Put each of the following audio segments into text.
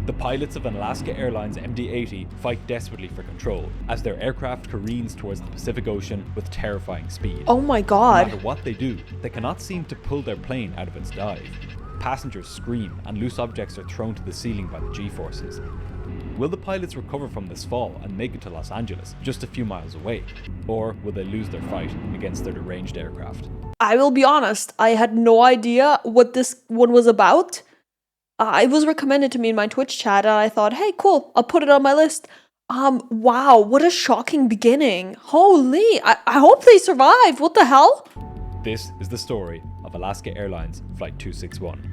The pilots of an Alaska Airlines MD-80 fight desperately for control as their aircraft careens towards the Pacific Ocean with terrifying speed. Oh my No god. matter what they do, they cannot seem to pull their plane out of its dive. Passengers scream and loose objects are thrown to the ceiling by the G-forces. Will the pilots recover from this fall and make it to Los Angeles, just a few miles away? Or will they lose their fight against their deranged aircraft? I will be honest, I had no idea what this one was about. It was recommended to me in my Twitch chat and I thought, hey, cool, I'll put it on my list. Wow, what a shocking beginning. Holy, I hope they survived. What the hell? This is the story of Alaska Airlines Flight 261.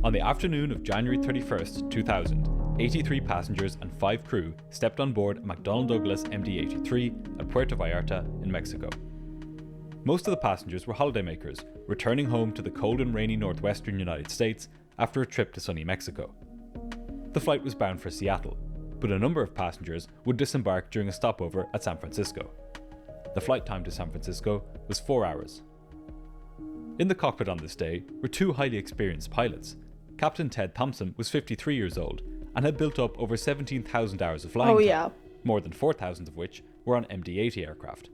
On the afternoon of January 31st, 2000, 83 passengers and 5 crew stepped on board a McDonnell Douglas MD-83 at Puerto Vallarta in Mexico. Most of the passengers were holidaymakers, returning home to the cold and rainy northwestern United States after a trip to sunny Mexico. The flight was bound for Seattle, but a number of passengers would disembark during a stopover at San Francisco. The flight time to San Francisco was 4 hours. In the cockpit on this day were 2 highly experienced pilots. Captain Ted Thompson was 53 years old and had built up over 17,000 hours of flying Oh time, yeah. more than 4,000 of which were on MD-80 aircraft.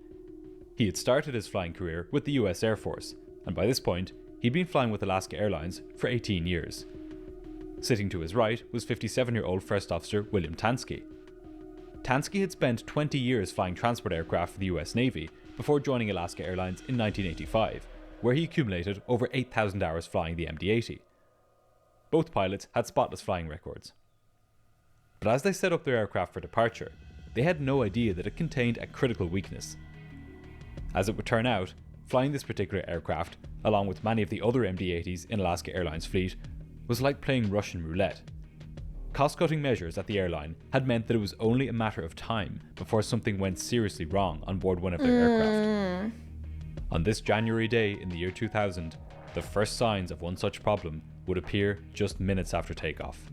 He had started his flying career with the US Air Force, and by this point, he'd been flying with Alaska Airlines for 18 years. Sitting to his right was 57-year-old First Officer William Tansky. Tansky had spent 20 years flying transport aircraft for the US Navy before joining Alaska Airlines in 1985, where he accumulated over 8,000 hours flying the MD-80. Both pilots had spotless flying records. But as they set up their aircraft for departure, they had no idea that it contained a critical weakness. As it would turn out, flying this particular aircraft, along with many of the other MD-80s in Alaska Airlines' fleet, was like playing Russian roulette. Cost-cutting measures at the airline had meant that it was only a matter of time before something went seriously wrong on board one of their aircraft. On this January day in the year 2000, the first signs of one such problem would appear just minutes after takeoff.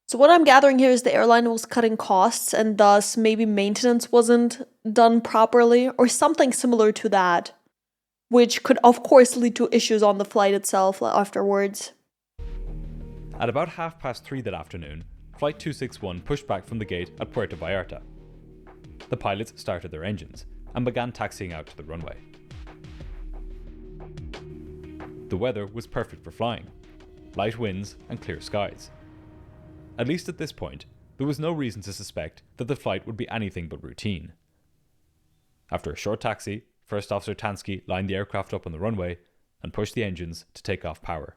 So what I'm gathering here is the airline was cutting costs and thus maybe maintenance wasn't done properly or something similar to that, which could of course lead to issues on the flight itself afterwards. At about 3:30 that afternoon, Flight 261 pushed back from the gate at Puerto Vallarta. The pilots started their engines and began taxiing out to the runway. The weather was perfect for flying, light winds and clear skies. At least at this point, there was no reason to suspect that the flight would be anything but routine. After a short taxi, First Officer Tansky lined the aircraft up on the runway and pushed the engines to take off power.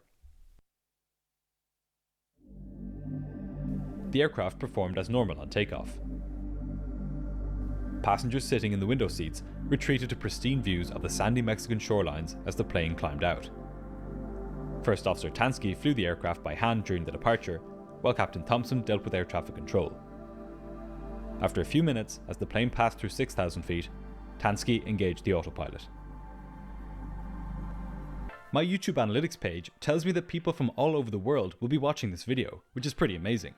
The aircraft performed as normal on takeoff. Passengers sitting in the window seats retreated to pristine views of the sandy Mexican shorelines as the plane climbed out. First Officer Tansky flew the aircraft by hand during the departure, while Captain Thompson dealt with air traffic control. After a few minutes, as the plane passed through 6,000 feet, Tansky engaged the autopilot. My YouTube analytics page tells me that people from all over the world will be watching this video, which is pretty amazing.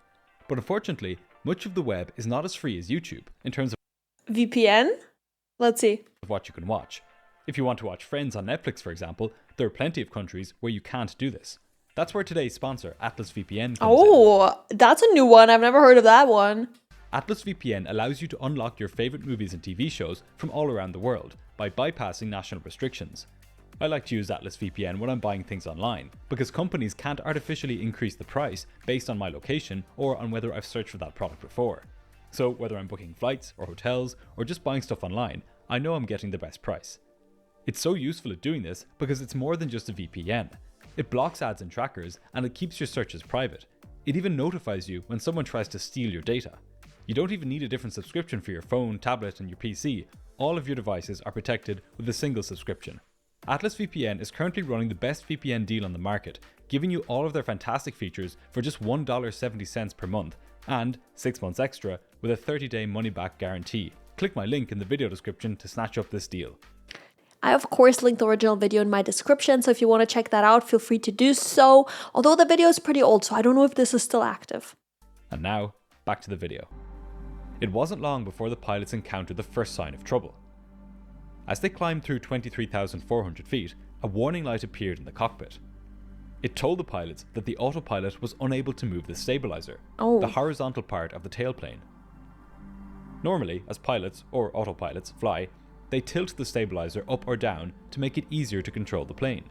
But unfortunately, much of the web is not as free as YouTube in terms of VPN? Let's see. what you can watch. If you want to watch Friends on Netflix, for example, there are plenty of countries where you can't do this. That's where today's sponsor, Atlas VPN, comes in. Oh, that's a new one. I've never heard of that one. Atlas VPN allows you to unlock your favorite movies and TV shows from all around the world by bypassing national restrictions. I like to use Atlas VPN when I'm buying things online, because companies can't artificially increase the price based on my location or on whether I've searched for that product before. So whether I'm booking flights or hotels or just buying stuff online, I know I'm getting the best price. It's so useful at doing this because it's more than just a VPN. It blocks ads and trackers, and it keeps your searches private. It even notifies you when someone tries to steal your data. You don't even need a different subscription for your phone, tablet, and your PC. All of your devices are protected with a single subscription. Atlas VPN is currently running the best VPN deal on the market, giving you all of their fantastic features for just $1.70 per month, and 6 months extra with a 30-day money-back guarantee. Click my link in the video description to snatch up this deal. I of course linked the original video in my description, so if you want to check that out, feel free to do so. Although the video is pretty old, so I don't know if this is still active. And now, back to the video. It wasn't long before the pilots encountered the first sign of trouble. As they climbed through 23,400 feet, a warning light appeared in the cockpit. It told the pilots that the autopilot was unable to move the stabilizer, the horizontal part of the tailplane. Normally, as pilots or autopilots fly, they tilt the stabilizer up or down to make it easier to control the plane.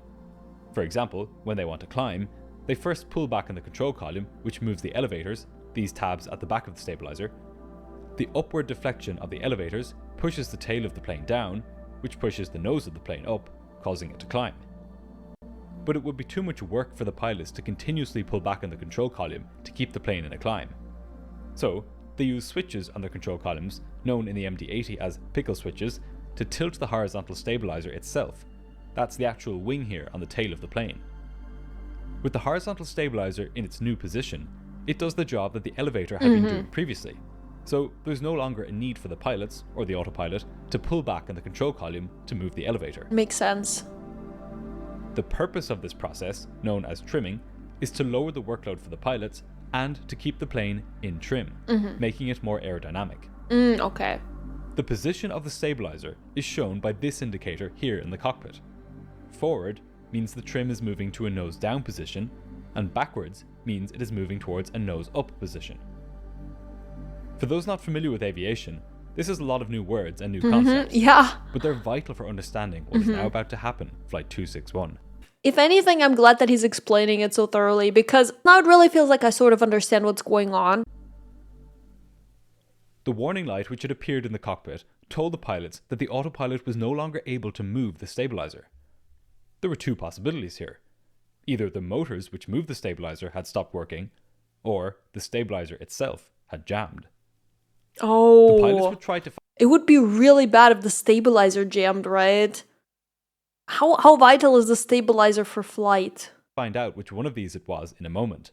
For example, when they want to climb, they first pull back on the control column, which moves the elevators, these tabs at the back of the stabilizer. The upward deflection of the elevators pushes the tail of the plane down, which pushes the nose of the plane up, causing it to climb. But it would be too much work for the pilots to continuously pull back on the control column to keep the plane in a climb. So, they use switches on their control columns, known in the MD-80 as pickle switches, to tilt the horizontal stabilizer itself. That's the actual wing here on the tail of the plane. With the horizontal stabilizer in its new position, it does the job that the elevator had been doing previously. So there's no longer a need for the pilots, or the autopilot, to pull back on the control column to move the elevator. Makes sense. The purpose of this process, known as trimming, is to lower the workload for the pilots and to keep the plane in trim, making it more aerodynamic. Okay. The position of the stabilizer is shown by this indicator here in the cockpit. Forward means the trim is moving to a nose down position, and backwards means it is moving towards a nose up position. For those not familiar with aviation, this is a lot of new words and new concepts, but they're vital for understanding what is now about to happen, Flight 261. If anything, I'm glad that he's explaining it so thoroughly, because now it really feels like I sort of understand what's going on. The warning light which had appeared in the cockpit told the pilots that the autopilot was no longer able to move the stabilizer. There were two possibilities here. Either the motors which moved the stabilizer had stopped working, or the stabilizer itself had jammed. Oh. The pilots would try to It would be really bad if the stabilizer jammed, right? How vital is the stabilizer for flight? find out which one of these it was in a moment.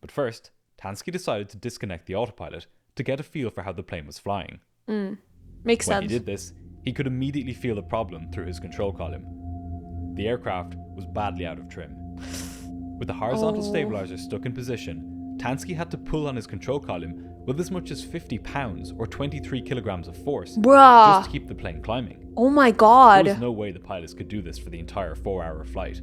But first, Tansky decided to disconnect the autopilot to get a feel for how the plane was flying. Makes When sense. he did this, he could immediately feel the problem through his control column. The aircraft was badly out of trim. With the horizontal stabilizer stuck in position, Tansky had to pull on his control column with as much as 50 pounds or 23 kilograms of force just to keep the plane climbing. Oh my god. There was no way the pilots could do this for the entire 4-hour flight.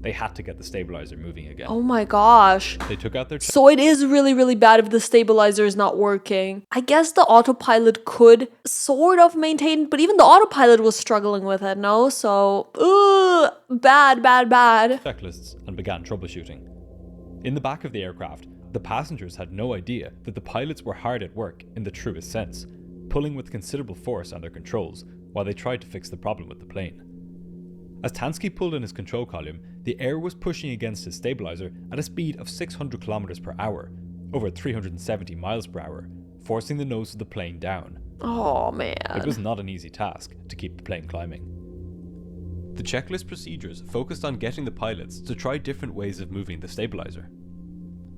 They had to get the stabilizer moving again. Oh my gosh. They took out their... So it is really, really bad if the stabilizer is not working. I guess the autopilot could sort of maintain, but even the autopilot was struggling with it, no? So, bad. checklists and began troubleshooting. In the back of the aircraft, the passengers had no idea that the pilots were hard at work in the truest sense, pulling with considerable force on their controls while they tried to fix the problem with the plane. As Tansky pulled in his control column, the air was pushing against his stabilizer at a speed of 600 kilometers per hour, over 370 miles per hour, forcing the nose of the plane down. Oh man. It was not an easy task to keep the plane climbing. The checklist procedures focused on getting the pilots to try different ways of moving the stabilizer.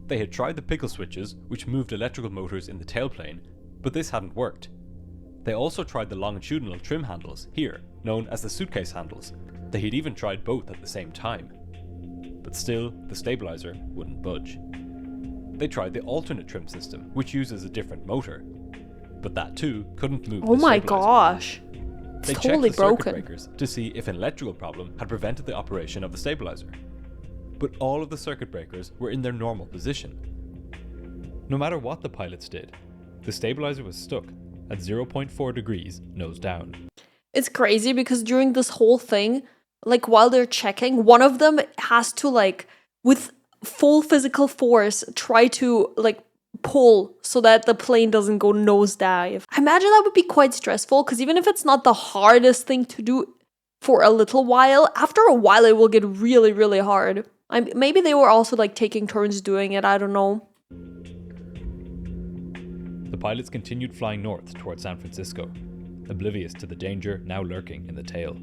They had tried the pickle switches, which moved electrical motors in the tailplane, but this hadn't worked. They also tried the longitudinal trim handles, here, known as the suitcase handles. They had even tried both at the same time. But still, the stabilizer wouldn't budge. They tried the alternate trim system, which uses a different motor. But that too couldn't move the stabilizer. Oh my gosh. They totally checked the circuit broken. breakers to see if an electrical problem had prevented the operation of the stabilizer. But all of the circuit breakers were in their normal position. No matter what the pilots did, the stabilizer was stuck at 0.4 degrees nose down. It's crazy because during this whole thing, like while they're checking, one of them has to like, with full physical force, try to like pull so that the plane doesn't go nosedive. I imagine that would be quite stressful because even if it's not the hardest thing to do for a little while, after a while it will get really, really hard. Maybe they were also like taking turns doing it, I don't know. The pilots continued flying north towards San Francisco, oblivious to the danger now lurking in the tail.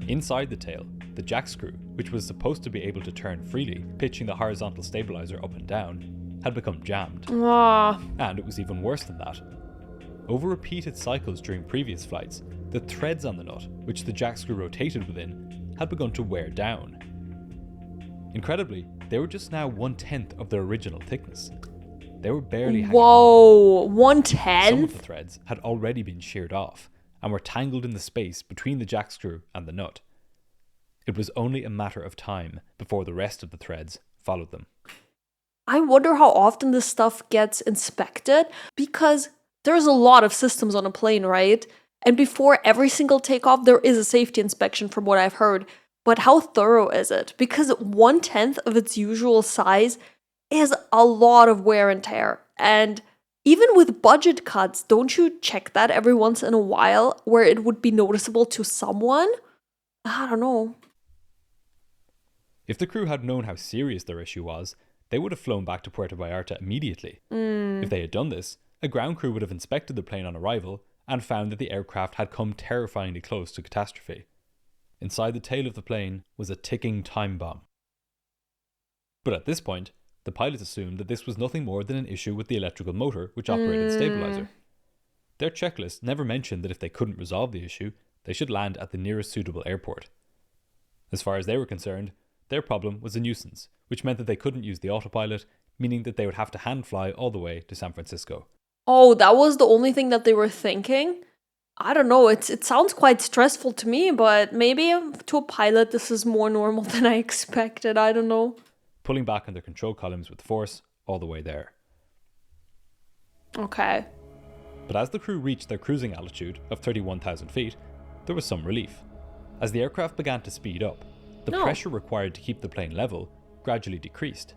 Inside the tail, the jack screw, which was supposed to be able to turn freely, pitching the horizontal stabilizer up and down, had become jammed. And it was even worse than that. Over repeated cycles during previous flights, the threads on the nut, which the jack screw rotated within, had begun to wear down. Incredibly, they were just now 1/10 of their original thickness. They were barely hanging on. Whoa, Some of 1/10? the threads had already been sheared off and were tangled in the space between the jack screw and the nut. It was only a matter of time before the rest of the threads followed them. I wonder how often this stuff gets inspected, because there's a lot of systems on a plane, right? And before every single takeoff, there is a safety inspection from what I've heard. But how thorough is it? Because 1/10 of its usual size is a lot of wear and tear. And even with budget cuts, don't you check that every once in a while where it would be noticeable to someone? I don't know. If the crew had known how serious their issue was, they would have flown back to Puerto Vallarta immediately. If they had done this, a ground crew would have inspected the plane on arrival and found that the aircraft had come terrifyingly close to catastrophe. Inside the tail of the plane was a ticking time bomb. But at this point, the pilots assumed that this was nothing more than an issue with the electrical motor which operated the stabilizer. Their checklist never mentioned that if they couldn't resolve the issue, they should land at the nearest suitable airport. As far as they were concerned, their problem was a nuisance, which meant that they couldn't use the autopilot, meaning that they would have to hand fly all the way to San Francisco. Oh, that was the only thing that they were thinking? I don't know, it sounds quite stressful to me, but maybe to a pilot this is more normal than I expected, I don't know. Pulling back on their control columns with force all the way there. Okay. But as the crew reached their cruising altitude of 31,000 feet, there was some relief. As the aircraft began to speed up, the pressure required to keep the plane level gradually decreased.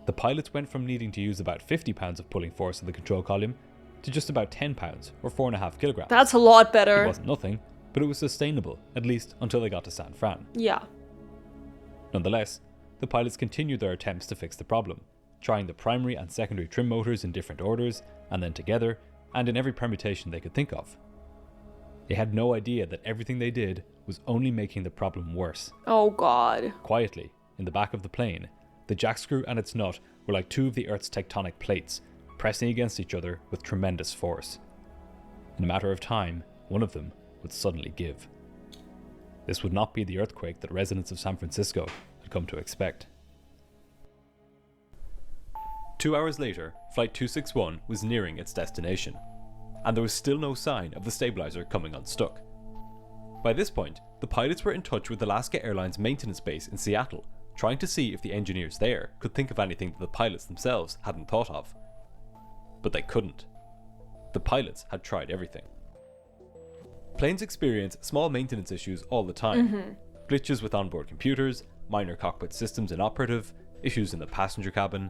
The pilots went from needing to use about 50 pounds of pulling force on the control column to just about 10 pounds or 4.5 kilograms. That's a lot better. It wasn't nothing, but it was sustainable, at least until they got to San Fran. Yeah. Nonetheless, the pilots continued their attempts to fix the problem, trying the primary and secondary trim motors in different orders, and then together, and in every permutation they could think of. They had no idea that everything they did was only making the problem worse. Oh god. Quietly, in the back of the plane, the jack screw and its nut were like two of the Earth's tectonic plates, pressing against each other with tremendous force. In a matter of time, one of them would suddenly give. This would not be the earthquake that residents of San Francisco had come to expect. 2 hours later, Flight 261 was nearing its destination, and there was still no sign of the stabilizer coming unstuck. By this point, the pilots were in touch with Alaska Airlines maintenance base in Seattle, trying to see if the engineers there could think of anything that the pilots themselves hadn't thought of. But they couldn't. The pilots had tried everything. Planes experience small maintenance issues all the time. Glitches with onboard computers, minor cockpit systems inoperative, issues in the passenger cabin,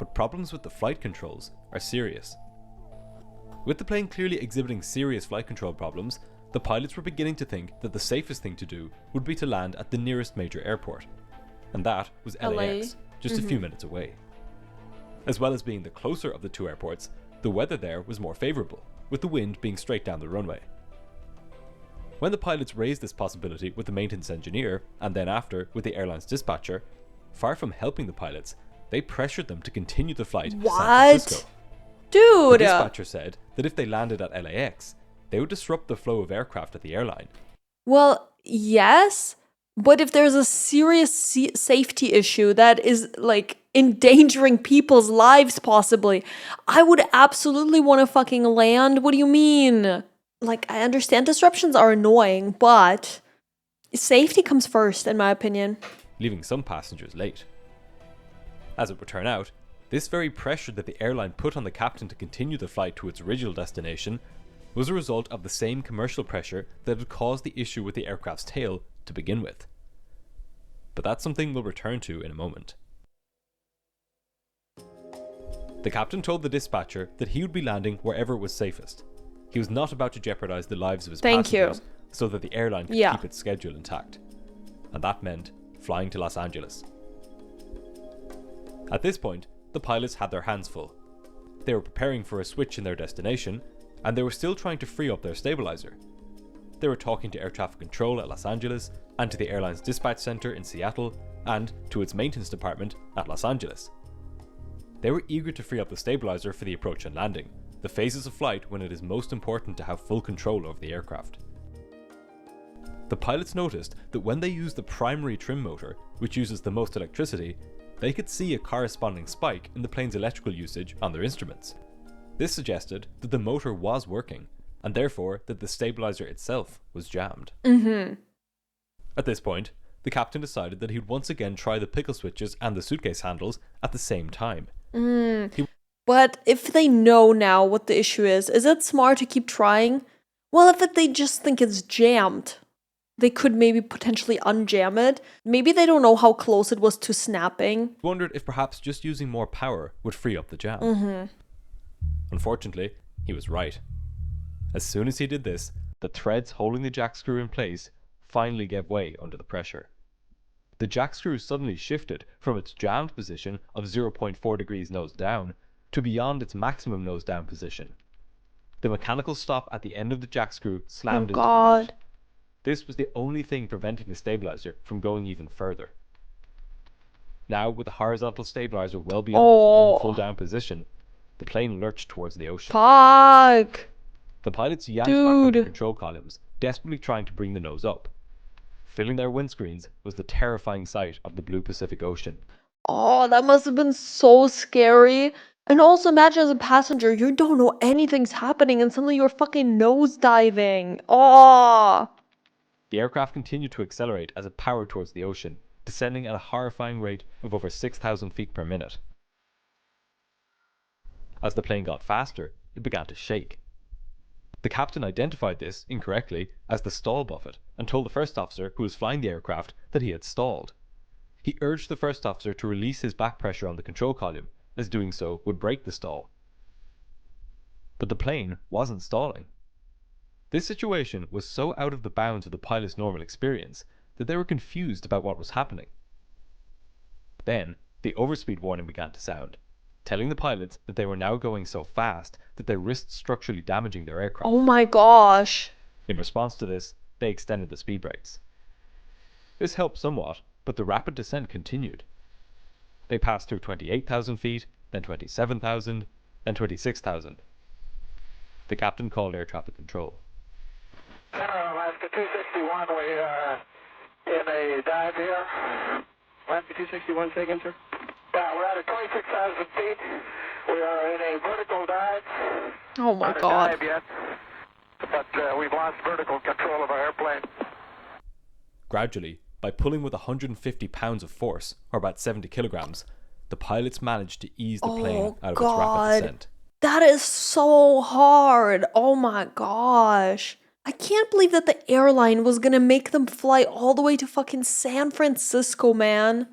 but problems with the flight controls are serious. With the plane clearly exhibiting serious flight control problems, the pilots were beginning to think that the safest thing to do would be to land at the nearest major airport, and that was LAX, just a few minutes away. As well as being the closer of the two airports, the weather there was more favourable, with the wind being straight down the runway. When the pilots raised this possibility with the maintenance engineer, and then after with the airline's dispatcher, far from helping the pilots, they pressured them to continue the flight to San Francisco. Dude! The dispatcher said that if they landed at LAX, they would disrupt the flow of aircraft at the airline. Well, yes, but if there's a serious safety issue that is like endangering people's lives possibly, I would absolutely want to fucking land. What do you mean? Like, I understand disruptions are annoying, but safety comes first, in my opinion. Leaving some passengers late. As it would turn out, this very pressure that the airline put on the captain to continue the flight to its original destination was a result of the same commercial pressure that had caused the issue with the aircraft's tail to begin with. But that's something we'll return to in a moment. The captain told the dispatcher that he would be landing wherever was safest. He was not about to jeopardize the lives of his passengers so that the airline could keep its schedule intact. And that meant flying to Los Angeles. At this point, the pilots had their hands full. They were preparing for a switch in their destination, and they were still trying to free up their stabilizer. They were talking to air traffic control at Los Angeles, and to the airline's dispatch center in Seattle, and to its maintenance department at Los Angeles. They were eager to free up the stabilizer for the approach and landing, the phases of flight when it is most important to have full control over the aircraft. The pilots noticed that when they used the primary trim motor, which uses the most electricity, they could see a corresponding spike in the plane's electrical usage on their instruments. This suggested that the motor was working, and therefore that the stabilizer itself was jammed. At this point, the captain decided that he'd once again try the pickle switches and the suitcase handles at the same time. But if they know now what the issue is it smart to keep trying? Well, if they just think it's jammed, they could maybe potentially unjam it. Maybe they don't know how close it was to snapping. He wondered if perhaps just using more power would free up the jam. Unfortunately, he was right. As soon as he did this, the threads holding the jack screw in place finally gave way under the pressure. The jack screw suddenly shifted from its jammed position of 0.4 degrees nose down to beyond its maximum nose down position. The mechanical stop at the end of the jack screw slammed into the unit. This was the only thing preventing the stabilizer from going even further. Now, with the horizontal stabilizer well beyond full down position, the plane lurched towards the ocean. Fuck! The pilots yanked back on the control columns, desperately trying to bring the nose up. Filling their windscreens was the terrifying sight of the blue Pacific Ocean. Oh, that must have been so scary. And also imagine as a passenger, you don't know anything's happening and suddenly you're fucking nosediving. Oh! The aircraft continued to accelerate as it powered towards the ocean, descending at a horrifying rate of over 6,000 feet per minute. As the plane got faster, it began to shake. The captain identified this, incorrectly, as the stall buffet and told the first officer who was flying the aircraft that he had stalled. He urged the first officer to release his back pressure on the control column, as doing so would break the stall. But the plane wasn't stalling. This situation was so out of the bounds of the pilot's normal experience that they were confused about what was happening. Then, the overspeed warning began to sound, telling the pilots that they were now going so fast that they risked structurally damaging their aircraft. Oh my gosh. In response to this, they extended the speed brakes. This helped somewhat, but the rapid descent continued. They passed through 28,000 feet, then 27,000, then 26,000. The captain called air traffic control. Alaska 261, we are in a dive here. Alaska 261, say again, sir? Yeah, we're at 26,000 feet. We are in a vertical dive. Oh my Not god. a dive yet, but we've lost vertical control of our airplane. Gradually, by pulling with 150 pounds of force, or about 70 kilograms, the pilots managed to ease the plane out of its rapid descent. That is so hard. Oh my gosh. I can't believe that the airline was gonna make them fly all the way to fucking San Francisco, man.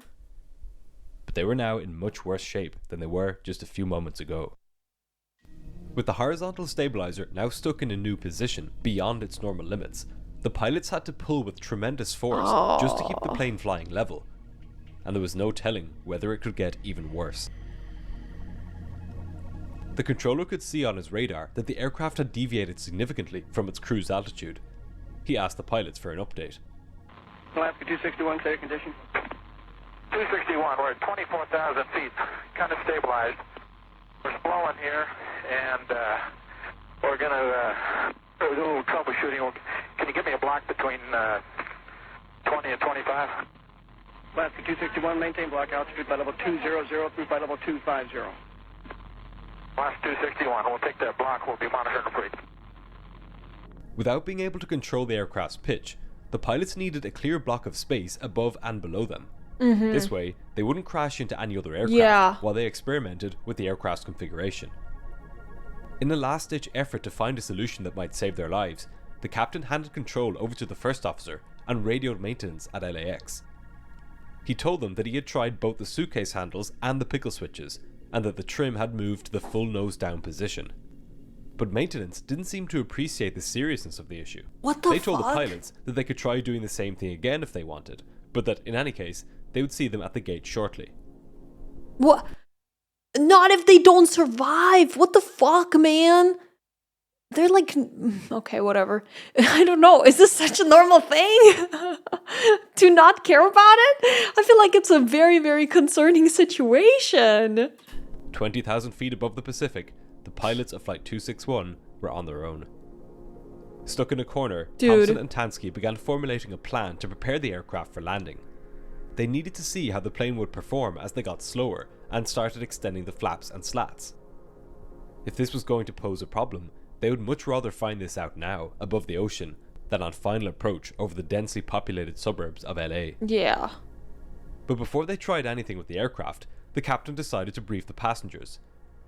But they were now in much worse shape than they were just a few moments ago. With the horizontal stabilizer now stuck in a new position beyond its normal limits, the pilots had to pull with tremendous force just to keep the plane flying level, and there was no telling whether it could get even worse. The controller could see on his radar that the aircraft had deviated significantly from its cruise altitude. He asked the pilots for an update. Alaska 261, say condition. 261, we're at 24,000 feet, kind of stabilized. We're slowing here, and we're going to do a little troubleshooting. Can you give me a block between 20 and 25? Alaska 261, maintain block altitude by level 200 through by level 250. Alaska 261, we'll take that block, we'll be monitoring for you. Without being able to control the aircraft's pitch, the pilots needed a clear block of space above and below them. This way, they wouldn't crash into any other aircraft while they experimented with the aircraft's configuration. In a last-ditch effort to find a solution that might save their lives, the captain handed control over to the first officer and radioed maintenance at LAX. He told them that he had tried both the suitcase handles and the pickle switches, and that the trim had moved to the full nose-down position. But maintenance didn't seem to appreciate the seriousness of the issue. They told the pilots that they could try doing the same thing again if they wanted, but that in any case, they would see them at the gate shortly. What? Not if they don't survive. What the fuck, man? They're like, okay, whatever. I don't know. Is this such a normal thing? To not care about it? I feel like it's a very, very concerning situation. 20,000 feet above the Pacific, the pilots of Flight 261 were on their own. Stuck in a corner, Thompson and Tansky began formulating a plan to prepare the aircraft for landing. they needed to see how the plane would perform as they got slower and started extending the flaps and slats. If this was going to pose a problem, they would much rather find this out now, above the ocean, than on final approach over the densely populated suburbs of LA. Yeah. But before they tried anything with the aircraft, the captain decided to brief the passengers.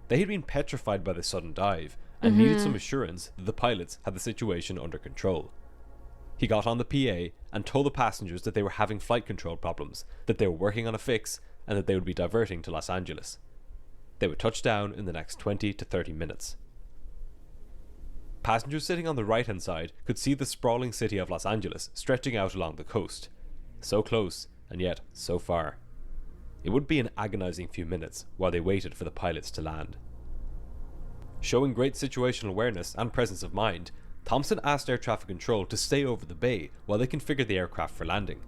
They had been petrified by the sudden dive and needed some assurance that the pilots had the situation under control. He got on the PA and told the passengers that they were having flight control problems, that they were working on a fix, and that they would be diverting to Los Angeles. They would touch down in the next 20 to 30 minutes. Passengers sitting on the right-hand side could see the sprawling city of Los Angeles stretching out along the coast. So close, and yet so far. It would be an agonizing few minutes while they waited for the pilots to land. Showing great situational awareness and presence of mind, Thompson asked air traffic control to stay over the bay while they configured the aircraft for landing.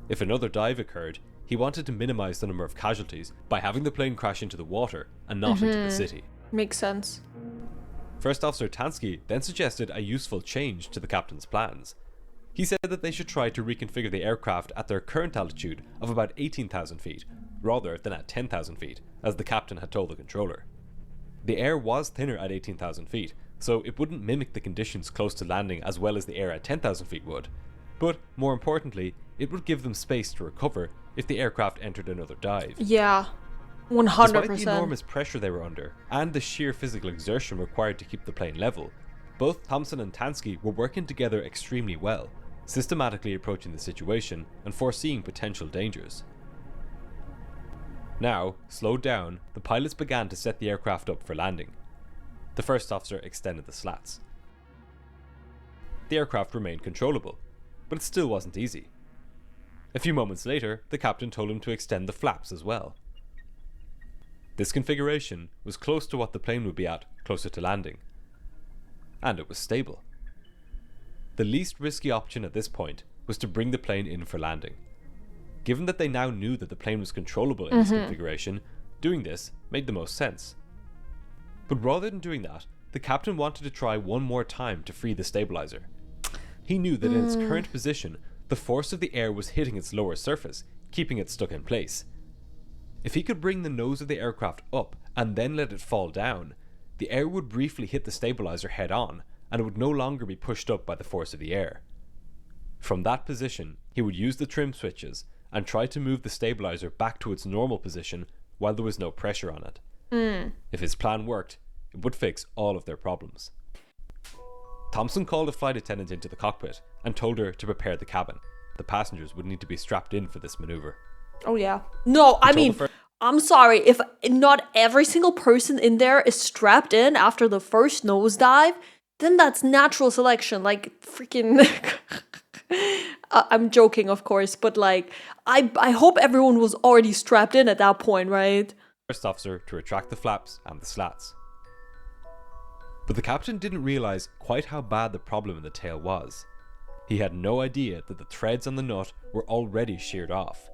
If another dive occurred, he wanted to minimize the number of casualties by having the plane crash into the water and not into the city. Makes sense. First Officer Tansky then suggested a useful change to the captain's plans. He said that they should try to reconfigure the aircraft at their current altitude of about 18,000 feet, rather than at 10,000 feet, as the captain had told the controller. The air was thinner at 18,000 feet, so it wouldn't mimic the conditions close to landing as well as the air at 10,000 feet would. But, more importantly, it would give them space to recover if the aircraft entered another dive. Yeah. 100%. Despite the enormous pressure they were under, and the sheer physical exertion required to keep the plane level, both Thompson and Tansky were working together extremely well, systematically approaching the situation and foreseeing potential dangers. Now, slowed down, the pilots began to set the aircraft up for landing. The first officer extended the slats. The aircraft remained controllable, but it still wasn't easy. A few moments later, the captain told him to extend the flaps as well. This configuration was close to what the plane would be at closer to landing. And it was stable. The least risky option at this point was to bring the plane in for landing. Given that they now knew that the plane was controllable in this configuration, doing this made the most sense. But rather than doing that, the captain wanted to try one more time to free the stabilizer. He knew that in its current position, the force of the air was hitting its lower surface, keeping it stuck in place. If he could bring the nose of the aircraft up and then let it fall down, the air would briefly hit the stabilizer head on, and it would no longer be pushed up by the force of the air. From that position, he would use the trim switches and try to move the stabilizer back to its normal position while there was no pressure on it. If his plan worked, it would fix all of their problems. Thompson called a flight attendant into the cockpit and told her to prepare the cabin. The passengers would need to be strapped in for this maneuver. Oh yeah. No, I mean, I'm sorry, if not every single person in there is strapped in after the first nosedive, then that's natural selection. Like, freaking... I'm joking, of course, but like, I hope everyone was already strapped in at that point, right? First officer to retract the flaps and the slats. But the captain didn't realize quite how bad the problem in the tail was. He had no idea that the threads on the nut were already sheared off.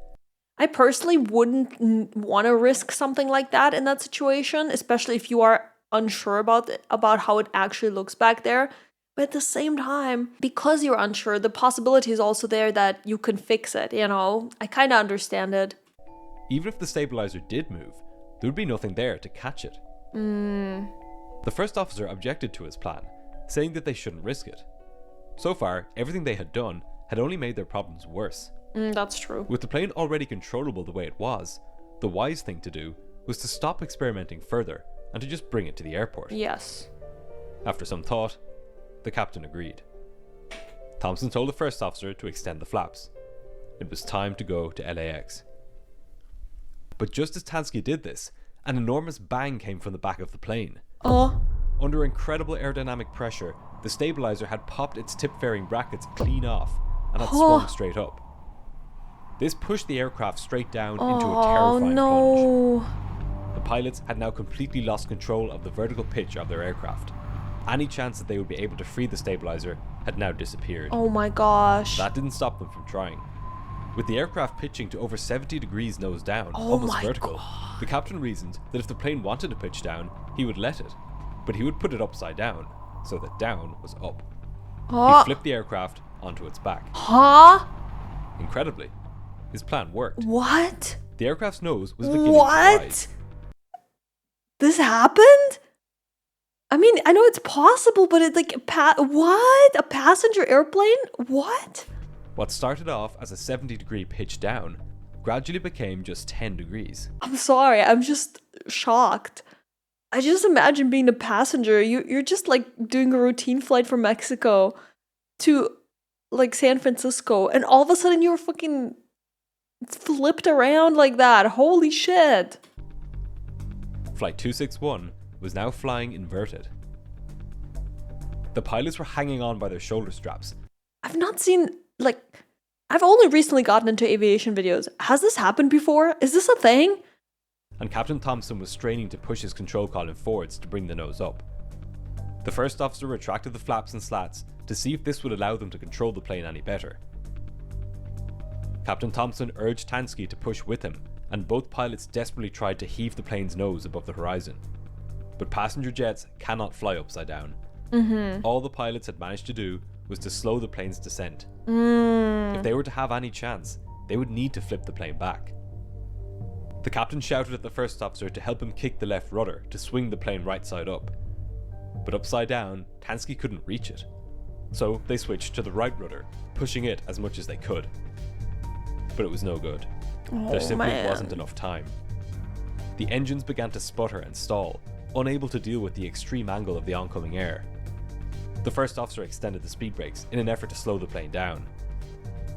I personally wouldn't want to risk something like that in that situation, especially if you are unsure about how it actually looks back there. But at the same time, because you're unsure, the possibility is also there that you can fix it, you know? I kind of understand it. Even if the stabilizer did move, there would be nothing there to catch it. The first officer objected to his plan, saying that they shouldn't risk it. So far, everything they had done had only made their problems worse. That's true. With the plane already controllable the way it was, the wise thing to do was to stop experimenting further and to just bring it to the airport. Yes. After some thought, the captain agreed. Thompson told the first officer to extend the flaps. It was time to go to LAX. But just as Tansky did this, an enormous bang came from the back of the plane. Under incredible aerodynamic pressure, the stabilizer had popped its tip fairing brackets clean off and had swung straight up. This pushed the aircraft straight down into a terrifying plunge. The pilots had now completely lost control of the vertical pitch of their aircraft. Any chance that they would be able to free the stabilizer had now disappeared. Oh my gosh. That didn't stop them from trying. With the aircraft pitching to over 70 degrees nose down, almost vertical, the captain reasoned that if the plane wanted to pitch down, he would let it, but he would put it upside down, so that down was up. He flipped the aircraft onto its back. Incredibly, his plan worked. What? The aircraft's nose was beginning to rise. This happened? I mean, I know it's possible, but it's like, what? A passenger airplane? What? What started off as a 70-degree pitch down gradually became just 10 degrees. I'm sorry, I'm just shocked. I just imagine being a passenger. You're just like doing a routine flight from Mexico to like San Francisco, and all of a sudden you're fucking flipped around like that. Holy shit. Flight 261 was now flying inverted. The pilots were hanging on by their shoulder straps. I've not seen, like, I've only recently gotten into aviation videos. Has this happened before? Is this a thing? And Captain Thompson was straining to push his control column forwards to bring the nose up. The first officer retracted the flaps and slats to see if this would allow them to control the plane any better. Captain Thompson urged Tansky to push with him, and both pilots desperately tried to heave the plane's nose above the horizon. But passenger jets cannot fly upside down. All the pilots had managed to do was to slow the plane's descent. If they were to have any chance, they would need to flip the plane back. The captain shouted at the first officer to help him kick the left rudder to swing the plane right side up. But upside down, Tansky couldn't reach it. So they switched to the right rudder, pushing it as much as they could. But it was no good. There simply wasn't enough time. The engines began to sputter and stall, unable to deal with the extreme angle of the oncoming air. The first officer extended the speed brakes in an effort to slow the plane down.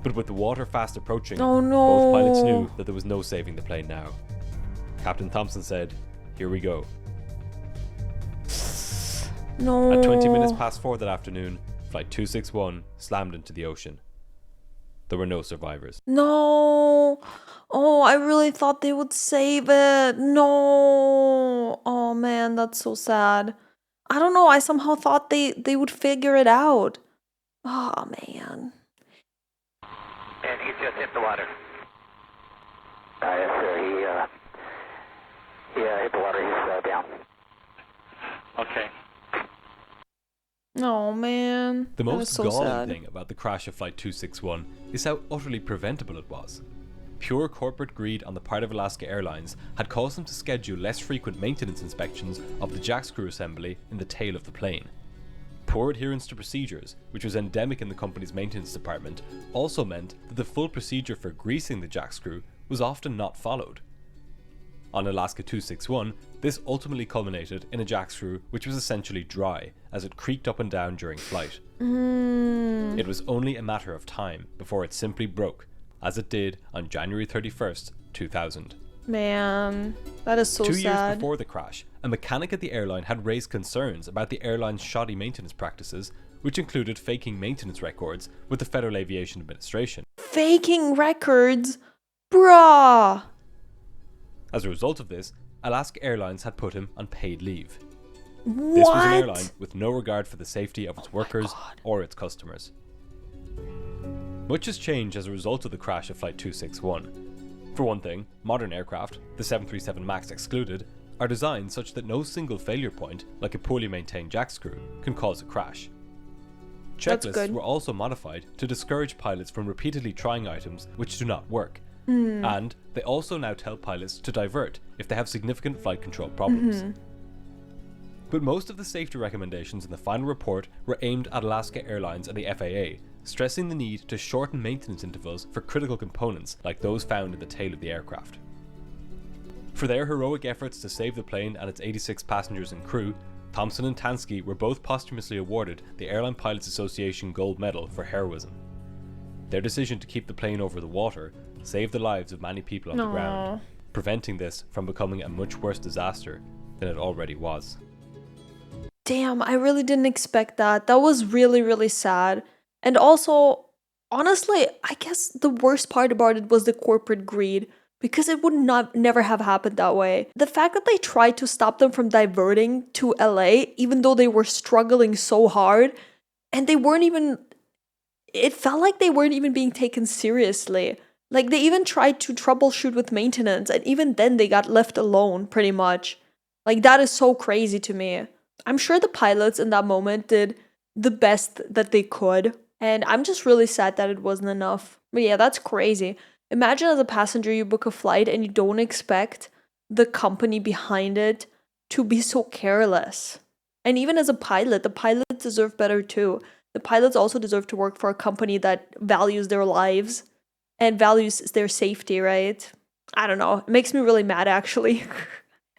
But with the water fast approaching, both pilots knew that there was no saving the plane now. Captain Thompson said, "Here we go." No. At 20 minutes past 4 that afternoon, Flight 261 slammed into the ocean. There were no survivors. No. Oh, I really thought they would save it. No. Oh man, that's so sad. I don't know. I somehow thought they would figure it out. Oh man. And he just hit the water. Yes, sir. He hit the water. He's down. Okay. Oh man. The That was most so galling sad. thing about the crash of Flight 261 is how utterly preventable it was. Pure corporate greed on the part of Alaska Airlines had caused them to schedule less frequent maintenance inspections of the jack screw assembly in the tail of the plane. Poor adherence to procedures, which was endemic in the company's maintenance department, also meant that the full procedure for greasing the jack screw was often not followed. On Alaska 261, this ultimately culminated in a jack screw which was essentially dry as it creaked up and down during flight. It was only a matter of time before it simply broke, as it did on January 31st, 2000. Man, that is so 2 sad. years before the crash, a mechanic at the airline had raised concerns about the airline's shoddy maintenance practices, which included faking maintenance records with the Federal Aviation Administration. Faking records? Bruh. As a result of this, Alaska Airlines had put him on paid leave. What? This was an airline with no regard for the safety of its workers or its customers. Much has changed as a result of the crash of Flight 261. For one thing, modern aircraft, the 737 MAX excluded, are designed such that no single failure point, like a poorly maintained jack screw, can cause a crash. That's Checklists good. were also modified to discourage pilots from repeatedly trying items which do not work, and they also now tell pilots to divert if they have significant flight control problems. But most of the safety recommendations in the final report were aimed at Alaska Airlines and the FAA, stressing the need to shorten maintenance intervals for critical components like those found in the tail of the aircraft. For their heroic efforts to save the plane and its 86 passengers and crew, Thompson and Tansky were both posthumously awarded the Airline Pilots Association Gold Medal for heroism. Their decision to keep the plane over the water saved the lives of many people on the ground, preventing this from becoming a much worse disaster than it already was. Damn, I really didn't expect that. That was really, really sad. And also, honestly, I guess the worst part about it was the corporate greed, because it would never have happened that way. The fact that they tried to stop them from diverting to LA, even though they were struggling so hard, and they weren't even, it felt like they weren't even being taken seriously. Like, they even tried to troubleshoot with maintenance, and even then they got left alone, pretty much. Like, that is so crazy to me. I'm sure the pilots in that moment did the best that they could, and I'm just really sad that it wasn't enough. But yeah, that's crazy. Imagine as a passenger, you book a flight and you don't expect the company behind it to be so careless. And even as a pilot, the pilots deserve better too. The pilots also deserve to work for a company that values their lives and values their safety, right? I don't know. It makes me really mad, actually.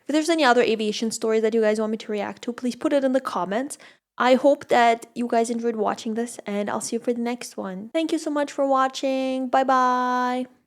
If there's any other aviation stories that you guys want me to react to, please put it in the comments. I hope that you guys enjoyed watching this, and I'll see you for the next one. Thank you so much for watching. Bye bye.